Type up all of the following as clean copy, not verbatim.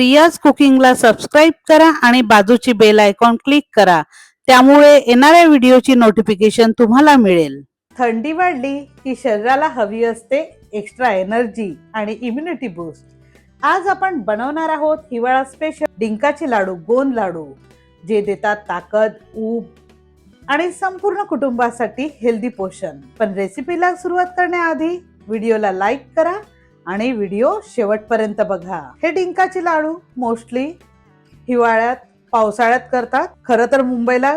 Priya's कुकिंगला subscribe करा आणि बाजूची बेल आयकॉन क्लिक करा, त्यामुळे येणाऱ्या व्हिडिओची नोटिफिकेशन तुम्हाला मिळेल। थंडी वाढली की शरीराला हवी असते एक्स्ट्रा एनर्जी आणि इम्युनिटी बूस्ट। आज आपण बनवणार आहोत हिवाळा स्पेशल डिंकाचे लाडू, गोंद लाडू, जे देतात ताकद, ऊब आणि संपूर्ण कुटुंबासाठी हेल्दी पोषण। पण रेसिपीला सुरुवात करण्याआधी व्हिडिओला लाईक करा आणि व्हिडिओ शेवटपर्यंत बघा। हे डिंकाचे लाडू मोस्टली हिवाळ्यात, पावसाळ्यात करतात। खरं तर मुंबईला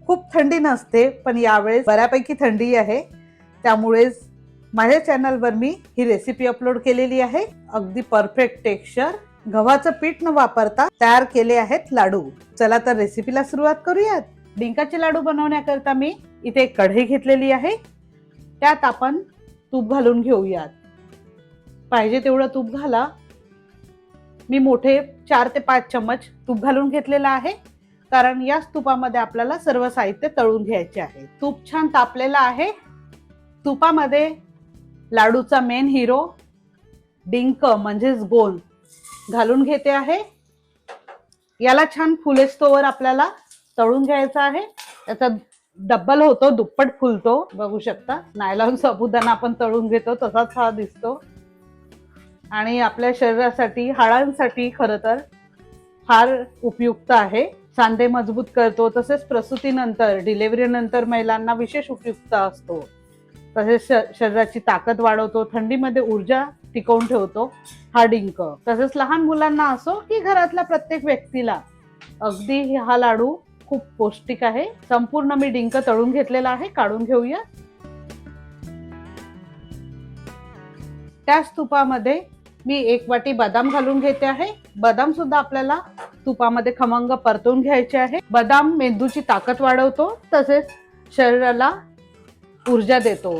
खूप थंडी नसते, पण यावेळेस बऱ्यापैकी थंडी आहे, त्यामुळे माझ्या चॅनलवर मी ही रेसिपी अपलोड केलेली आहे। अगदी परफेक्ट टेक्स्चर, गव्हाचं पीठ न वापरता तयार केले आहेत लाडू। चला तर रेसिपीला सुरुवात करूयात। डिंकाचे लाडू बनवण्याकरता मी इथे एक कढई घेतलेली आहे, त्यात आपण तूप घालून घेऊयात। पाहिजे तेवढं तूप घाला। मी मोठे 4 ते 5 चम्मच तूप घालून घेतलेला आहे, कारण याच तुपामध्ये आपल्याला सर्व साहित्य तळून घ्यायचे आहे। तूप छान तापलेला आहे। तुपामध्ये लाडूचा मेन हिरो डिंक म्हणजेच गोंद घालून घेते आहे। याला छान फुलेस्तोवर आपल्याला तळून घ्यायचा आहे। याचा डबल होतो, दुप्पट फुलतो, बघू शकता। नायलॉन साबुदाणा आपण तळून घेतो तसाच हा दिसतो आणि आपल्या शरीरासाठी, हाडांसाठी खरं तर फार उपयुक्त आहे। सांधे मजबूत करतो, तसेच प्रसूतीनंतर, डिलिव्हरी नंतर महिलांना विशेष उपयुक्त असतो। तसेच शरीराची ताकद वाढवतो, थंडीमध्ये ऊर्जा टिकवून ठेवतो हा डिंक। तसेच लहान मुलांना असो की घरातल्या प्रत्येक व्यक्तीला अगदी हा लाडू खूप पौष्टिक आहे। संपूर्ण मी डिंक तळून घेतलेला आहे, काढून घेऊया। त्याच तुपामध्ये मी 1 वाटी बदाम घालून घेते आहे। बदाम सुद्धा आपल्याला तुपामध्ये खमंग परतून घ्यायचे आहे। बदाम मेंदूची ताकद वाढवतो, तसेच शरीराला ऊर्जा देतो।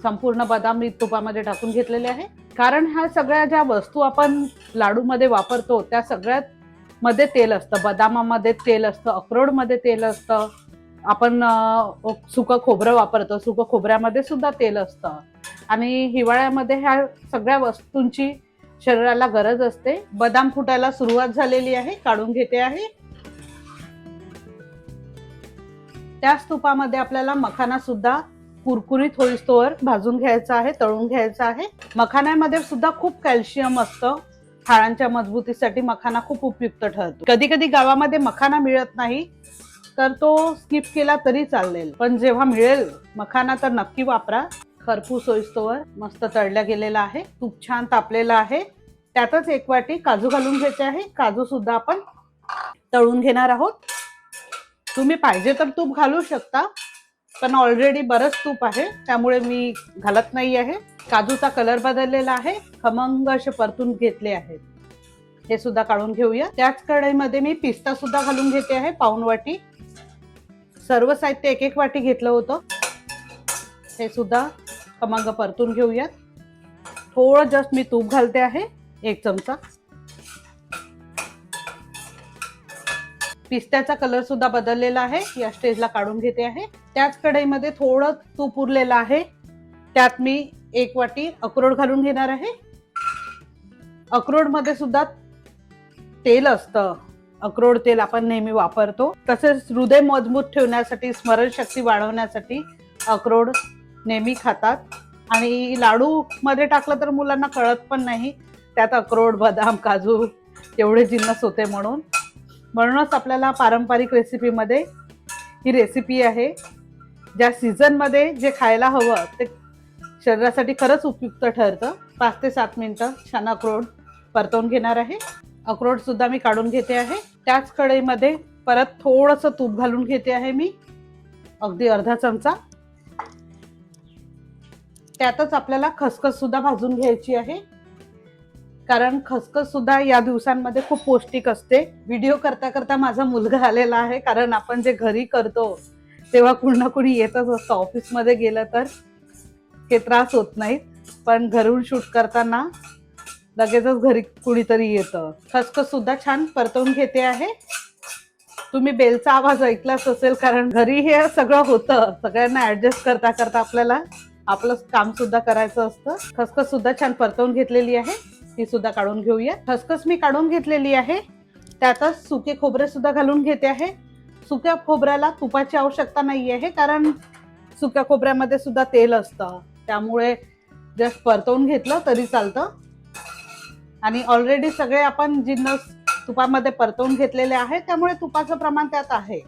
संपूर्ण बदाम मी तुपामध्ये टाकून घेतलेले आहे, कारण ह्या सगळ्या ज्या वस्तू आपण लाडू मध्ये वापरतो त्या सगळ्यात मध्ये तेल असतं। बदामामध्ये तेल असतं, अक्रोडमध्ये तेल असतं, आपण सुकं खोबरं वापरतो, सुकं खोबऱ्यामध्ये सुद्धा तेल असतं आणि हिवाळ्यामध्ये ह्या सगळ्या वस्तूंची शरीराला गरज असते। बदाम फुटायला सुरुवात झालेली आहे, काढून घेते आहे। त्याच तुपामध्ये आपल्याला मखाना सुद्धा कुरकुरीत होईस्तोवर भाजून घ्यायचा आहे, तळून घ्यायचा आहे। मखान्यामध्ये सुद्धा खूप कॅल्शियम असतं, हाडांच्या मजबूतीसाठी मखाना खूप उपयुक्त ठरतो। कधी कधी गावामध्ये मखाना मिळत नाही, तर तो स्किप केला तरी चालेल, पण जेव्हा मिळेल मखाना तर नक्की वापरा। खरपूस होईस्तोवर मस्त तळल्या गेलेला आहे। तूप छान तापलेला आहे। त्यातच 1 वाटी काजू घालून घ्यायचे आहे। काजू सुद्धा आपण तळून घेणार आहोत। तुम्ही पाहिजे तर तूप घालू शकता, पण ऑलरेडी बरंच तूप आहे, त्यामुळे मी घालत नाही आहे। काजूचा कलर बदललेला आहे, खमंग असे परतून घेतले आहेत, हे सुद्धा काढून घेऊया। त्याच कढईमध्ये मी पिस्ता सुद्धा घालून घेते आहे, पाऊण वाटी। सर्व साहित्य 1 वाटी घेतलं होतं, हे सुद्धा खमंग परतून घेऊया। थोडं जस्ट मी तूप घालते आहे, 1 चमचा। पिस्त्याचा कलर सुद्धा बदललेला आहे, या स्टेजला काढून घेते आहे। त्याच कढईमध्ये थोडं तूप उरलेलं आहे, त्यात मी 1 वाटी अक्रोड घालून घेणार आहे। अक्रोड मध्ये सुद्धा तेल असतं, अक्रोड तेल आपण नेहमी वापरतो। तसेच हृदय मजबूत ठेवण्यासाठी, स्मरणशक्ती वाढवण्यासाठी अक्रोड नेहमी खातात आणि लाडू मध्ये टाकलं तर मुलांना कळत पण नाही त्यात अक्रोड, बदाम, काजू एवढे जिन्नस होते। म्हणूनच आपल्याला पारंपरिक रेसिपीमध्ये ही रेसिपी आहे। ज्या सीझन मध्ये जे खायला हवं ते शरीरासाठी खरंच उपयुक्त ठरतं। 5 ते 7 मिनिटं छान अक्रोड परतवून घेणार आहे। अक्रोड सुद्धा मी काढून घेते आहे। त्याच कढईमध्ये परत थोडंसं तूप घालून घेते आहे मी, अगदी अर्धा चमचा। त्यातच आपल्याला खसखस सुद्धा भाजून घ्यायची आहे, कारण खसखस सुद्धा या दिवसांमध्ये खूप पौष्टिक असते। व्हिडिओ करता करता माझा मुलगा आलेला आहे, कारण आपण जे घरी करतो तेव्हा कुणी ना कुणी येतच असतं। ऑफिसमध्ये गेलं तर हे त्रास होत नाही, पण घरून शूट करताना लगेचच घरी कुणीतरी येतं। खसखस सुद्धा छान परतवून घेते आहे। तुम्ही बेलचा आवाज ऐकलाच असेल, कारण घरी हे सगळं होतं, सगळ्यांना ऍडजस्ट करता करता आपल्याला आपलं काम सुद्धा करायचं असतं। खसखस सुद्धा छान परतवून घेतलेली आहे, ती सुद्धा काढून घेऊया. खसखस मी काढून घेतलेली आहे. त्यातच सुके खोबरे सुद्धा घालून घेते आहे. सुक्या खोबऱ्याला तुपाची आवश्यकता नाही आहे, कारण सुक्या खोबऱ्यामध्ये सुद्धा तेल असतं, त्यामुळे जस्ट परतवून घेतलं तरी चालतं. आणि ऑलरेडी सगळे आपण जिन्नस तुपामध्ये परतवून घेतलेले आहे, त्यामुळे तुपाचं प्रमाण त्यात आहे.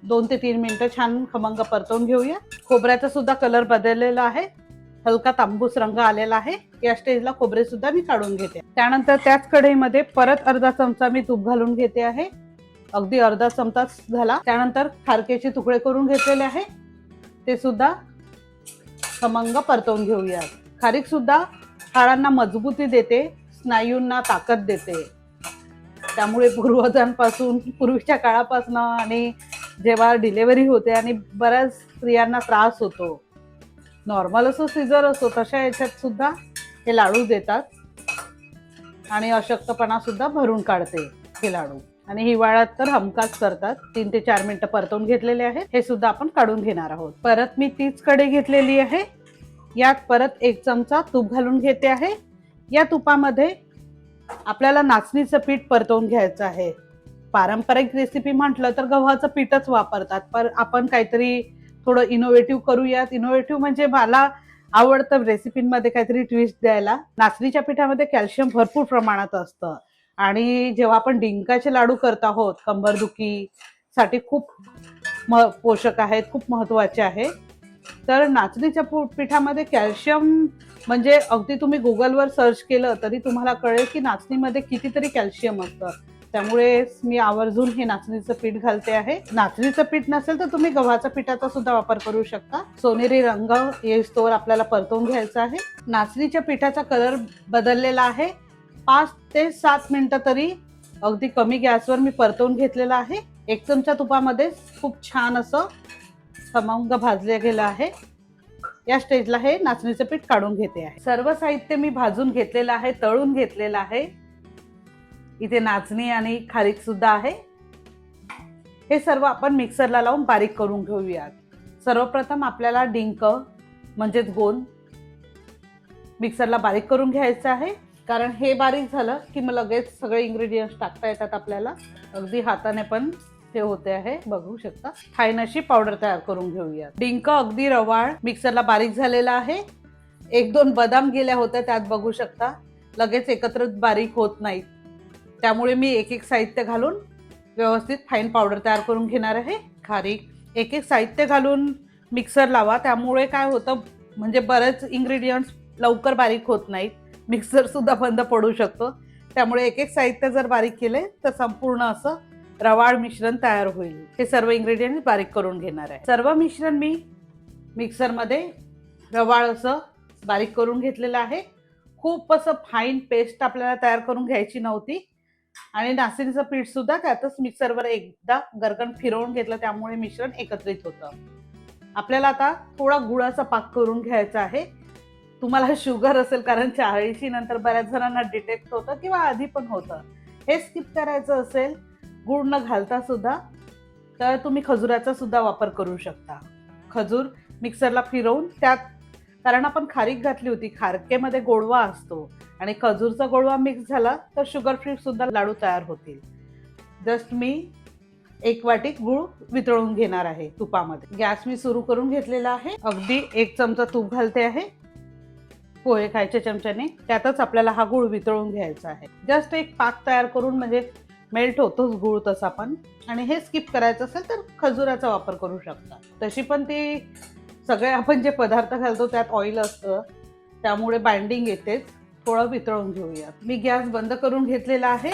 2 ते 3 मिनिटं छान खमंग परतवून घेऊया. खोबऱ्याचा सुद्धा कलर बदललेला आहे, हलका तांबूस रंग आलेला आहे. या स्टेजला खोबरे सुद्धा मी काढून घेते. त्यानंतर त्याच कढईमध्ये परत अर्धा चमचा मी तूप घालून घेते आहे. अगदी अर्धा चमचाच झाला. त्यानंतर खारकेचे तुकडे करून घेतलेले आहे, ते सुद्धा खमंग परतवून घेऊया. खारीक सुद्धा हाडांना मजबूती देते, स्नायूंना ताकद देते. त्यामुळे पूर्वजांपासून, पूर्वीच्या काळापासून आणि जेव्हा डिलेव्हरी होते आणि बऱ्याच स्त्रियांना त्रास होतो, नॉर्मल असो सिझर असो, तशा याच्यात सुद्धा हे लाडू देतात आणि अशक्तपणा सुद्धा भरून काढते हे लाडू. आणि हिवाळ्यात तर हमखास करतात. 3 ते 4 मिनिटं परतवून घेतलेले आहेत, हे सुद्धा आपण काढून घेणार आहोत. परत मी तीच कढई घेतलेली आहे. यात परत 1 चमचा तूप घालून घेते आहे. या तुपामध्ये आपल्याला नाचणीचं पीठ परतवून घ्यायचं आहे. पारंपरिक रेसिपी म्हटलं तर गव्हाचं पीठच वापरतात, पण आपण काहीतरी थोडं इनोव्हेटिव्ह करूयात. इनोव्हेटिव्ह म्हणजे मला आवडतं रेसिपींमध्ये काहीतरी ट्विस्ट द्यायला. नाचणीच्या पिठामध्ये कॅल्शियम भरपूर प्रमाणात असतं आणि जेव्हा आपण डिंकाचे लाडू करत आहोत, कंबरदुखीसाठी खूप पोषक आहेत, खूप महत्त्वाचे आहे. तर नाचणीच्या पिठामध्ये कॅल्शियम म्हणजे अगदी तुम्ही गुगलवर सर्च केलं तरी तुम्हाला कळेल की नाचणीमध्ये कितीतरी कॅल्शियम असतं. त्यामुळे मी आवर्जून हे नाचणीचं पीठ घालते आहे. नाचणीचं पीठ नसेल तर तुम्ही गव्हाच्या पिठाचा सुद्धा वापर करू शकता. सोनेरी रंग येईस्तोवर आपल्याला परतवून घ्यायचा आहे. नाचणीच्या पिठाचा कलर बदललेला आहे. 5 ते 7 मिनिटं तरी अगदी कमी गॅसवर मी परतवून घेतलेला आहे. 1 चमचा तुपामध्ये खूप छान असं खमंग भाजले गेलं आहे. या स्टेजला हे नाचणीचं पीठ काढून घेते आहे. सर्व साहित्य मी भाजून घेतलेलं आहे, तळून घेतलेलं आहे. इथे नाचणी आणि खारीक सुद्धा आहे. हे सर्व आपण मिक्सरला लावून बारीक करून घेऊयात. सर्वप्रथम आपल्याला डिंक म्हणजेच गोंद मिक्सरला बारीक करून घ्यायचं आहे, कारण हे बारीक झालं की मग लगेच सगळे इंग्रेडियंट्स टाकता येतात आपल्याला. अगदी हाताने पण ते होते आहे, बघू शकता. फाईन अशी पावडर तयार करून घेऊया. डिंक अगदी रवाळ मिक्सरला बारीक झालेला आहे. 1-2 बदाम गेल्या होत्या त्यात, बघू शकता. लगेच एकत्र बारीक होत नाहीत, त्यामुळे मी एक साहित्य घालून व्यवस्थित फाईन पावडर तयार करून घेणार आहे. खारीक एक साहित्य घालून मिक्सर लावा, त्यामुळे काय होतं म्हणजे बरेच इंग्रेडियंट्स लवकर बारीक होत नाहीत, मिक्सर सुद्धा बंद पडू शकतो. त्यामुळे एक साहित्य जर बारीक केले तर संपूर्ण असं रवाळ मिश्रण तयार होईल. हे सर्व इंग्रेडियंट्स बारीक करून घेणार आहे. सर्व मिश्रण मी मिक्सरमध्ये रवाळ असं बारीक करून घेतलेलं आहे. खूप असं फाईन पेस्ट आपल्याला तयार करून घ्यायची नव्हती. आणि नाचणीचं पीठ सुद्धा त्यातच मिक्सरवर एकदा गरगण फिरवून घेतलं, त्यामुळे मिश्रण एकत्रित होतं. आपल्याला आता थोडा गुळाचा पाक करून घ्यायचा आहे. तुम्हाला शुगर असेल, कारण 40 नंतर बऱ्याच जणांना डिटेक्ट होतं किंवा आधी पण होतं, हे स्किप करायचं असेल गुळ न घालता सुद्धा, तर तुम्ही खजुराचा सुद्धा वापर करू शकता. खजूर मिक्सरला फिरवून त्यात, कारण आपण खारीक घातली होती, खारकेमध्ये गोडवा असतो आणि खजूरचा गोडवा मिक्स झाला तर शुगर फ्री सुद्धा लाडू तयार होतील. जस्ट मी 1 वाटी गूळ वितळून घेणार आहे तुपामध्ये. गॅस मी सुरू करून घेतलेला आहे. अगदी 1 चमचा तूप घालते आहे पोहे खायच्या चमच्याने. त्यातच आपल्याला हा गूळ वितळून घ्यायचा आहे. जस्ट एक पाक तयार करून, म्हणजे मेल्ट होतोच गूळ तसा पण. आणि हे स्किप करायचं असेल तर खजुराचा वापर करू शकता. तशी पण ती सगळे आपण जे पदार्थ घालतो त्यात ऑइल असतं, त्यामुळे बाइंडिंग येतेच. थोडं वितळून घेऊया. मी गॅस बंद करून घेतलेला आहे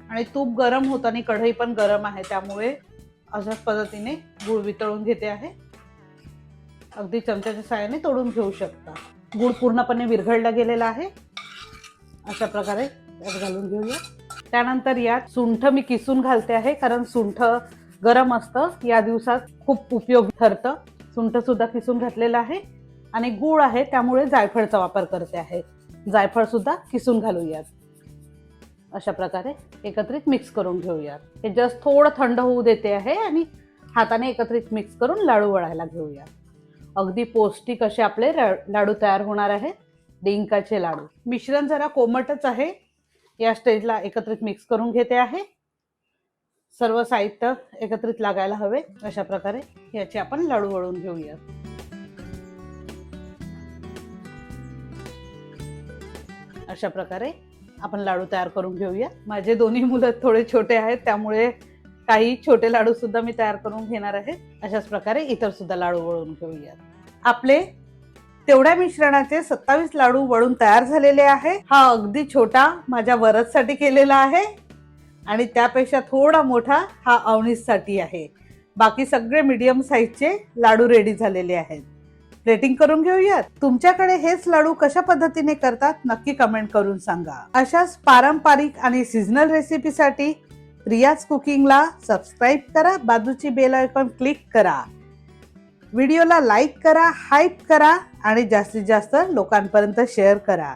आणि तूप गरम होतं आणि कढई पण गरम आहे, त्यामुळे अशाच पद्धतीने गूळ वितळून घेते आहे. अगदी चमच्याच्या साहाय्याने तोडून घेऊ शकता. गूळ पूर्णपणे विरघळला गेलेला आहे. अशा प्रकारे त्यात घालून घेऊया. त्यानंतर यात सुंठ मी किसून घालते आहे, कारण सुंठ गरम असतं, या दिवसात खूप उपयोगी ठरतं. सुंठ सुद्धा किसून घातलेलं आहे आणि गूळ आहे त्यामुळे जायफळचा वापर करते आहे. जायफळ सुद्धा किसून घालूयात. अशा प्रकारे एकत्रित मिक्स करून घेऊयात. हे जस्ट थोडं थंड होऊ देते आहे आणि हाताने एकत्रित मिक्स करून लाडू वळायला घेऊया. अगदी पौष्टिक असे आपले लाडू तयार होणार आहे. डिंकाचे लाडू. मिश्रण जरा कोमटच आहे. या स्टेजला एकत्रित मिक्स करून घेते आहे. सर्व साहित्य एकत्रित लागायला हवे अशा प्रकारे याचे आपण लाडू वळून घेऊया. अशा प्रकारे आपण लाडू तयार करून घेऊया. माझे दोन्ही मुलं थोडे छोटे आहेत त्यामुळे काही छोटे लाडू सुद्धा मी तयार करून घेणार आहे. अशाच प्रकारे इतर सुद्धा लाडू वळून घेऊया. आपले तेवढ्या मिश्रणाचे 27 लाडू वळून तयार झालेले आहे. हा अगदी छोटा माझ्या वरदसाठी केलेला आहे आणि त्यापेक्षा थोडा मोठा हा अवनीससाठी आहे. बाकी सगळे मीडियम साईजचे लाडू रेडी झालेले आहेत. प्लेटिंग करून घेऊयात. तुमच्याकडे हेच लाडू कशा पद्धतीने करतात नक्की कमेंट करून सांगा. अशाच पारंपरिक आणि सीझनल रेसिपीसाठी प्रियाज कुकिंगला सबस्क्राईब करा, बाजूची बेल आयकॉन क्लिक करा, व्हिडिओला लाईक करा, हाईप करा आणि जास्तीत जास्त लोकांपर्यंत शेअर करा.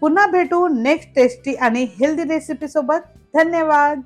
पुन्हा भेटू नेक्स्ट टेस्टी आणि हेल्दी रेसिपी सोबत. धन्यवाद.